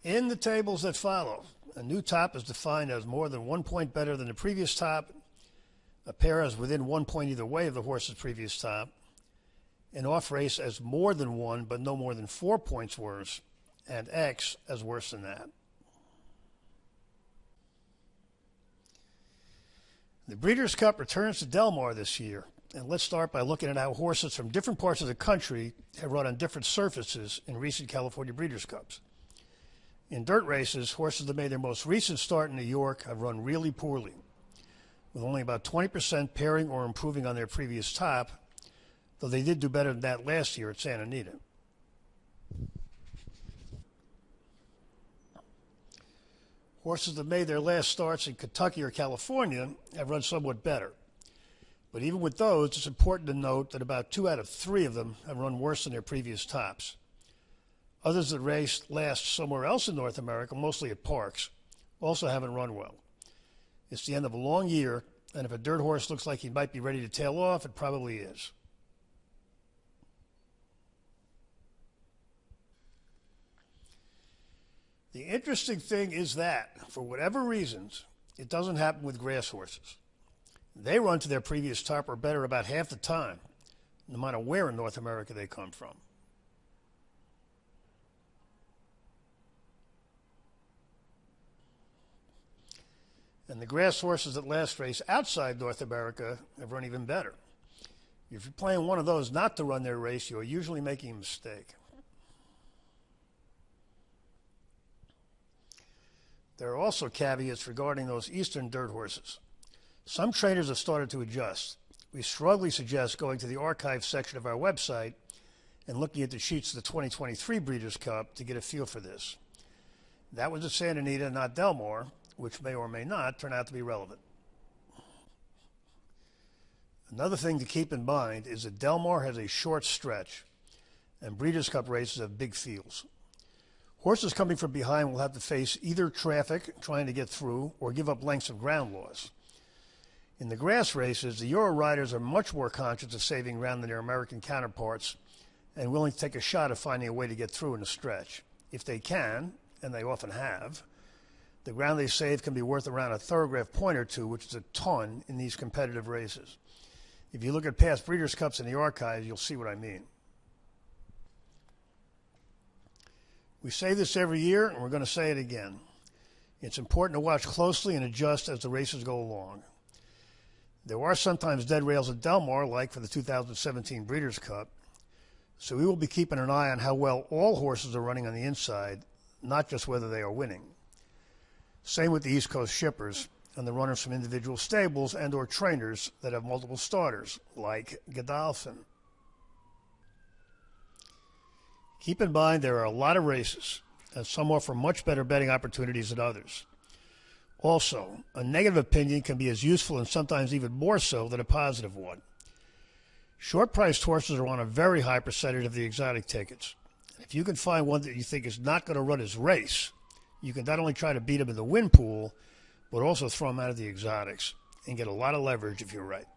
In the tables that follow, a new top is defined as more than 1 point better than the previous top, a pair as within 1 point either way of the horse's previous top, an off race as more than 1 but no more than 4 points worse, and X as worse than that. The Breeders' Cup returns to Del Mar this year, and let's start by looking at how horses from different parts of the country have run on different surfaces in recent California Breeders' Cups. In dirt races, horses that made their most recent start in New York have run really poorly, with only about 20% pairing or improving on their previous top, though they did do better than that last year at Santa Anita. Horses that made their last starts in Kentucky or California have run somewhat better. But even with those, it's important to note that about 2 out of 3 of them have run worse than their previous tops. Others that raced last somewhere else in North America, mostly at parks, also haven't run well. It's the end of a long year, and if a dirt horse looks like he might be ready to tail off, it probably is. The interesting thing is that, for whatever reasons, it doesn't happen with grass horses. They run to their previous top or better about half the time, no matter where in North America they come from. And the grass horses that last race outside North America have run even better. If you're playing one of those not to run their race, you're usually making a mistake. There are also caveats regarding those eastern dirt horses. Some trainers have started to adjust. We strongly suggest going to the archive section of our website and looking at the sheets of the 2023 Breeders' Cup to get a feel for this. That was at Santa Anita, not Del Mar, which may or may not turn out to be relevant. Another thing to keep in mind is that Del Mar has a short stretch, and Breeders' Cup races have big fields. Horses coming from behind will have to face either traffic trying to get through or give up lengths of ground loss. In the grass races, the Euro riders are much more conscious of saving ground than their American counterparts and willing to take a shot at finding a way to get through in a stretch. If they can, and they often have, the ground they save can be worth around a Thoro-Graph point or two, which is a ton in these competitive races. If you look at past Breeders' Cups in the archives, you'll see what I mean. We say this every year, and we're going to say it again. It's important to watch closely and adjust as the races go along. There are sometimes dead rails at Del Mar, like for the 2017 Breeders' Cup, so we will be keeping an eye on how well all horses are running on the inside, not just whether they are winning. Same with the East Coast shippers and the runners from individual stables and or trainers that have multiple starters, like Godolphin. Keep in mind there are a lot of races, and some offer much better betting opportunities than others. Also, a negative opinion can be as useful and sometimes even more so than a positive one. Short-priced horses are on a very high percentage of the exotic tickets. If you can find one that you think is not going to run his race, you can not only try to beat him in the win pool, but also throw him out of the exotics and get a lot of leverage if you're right.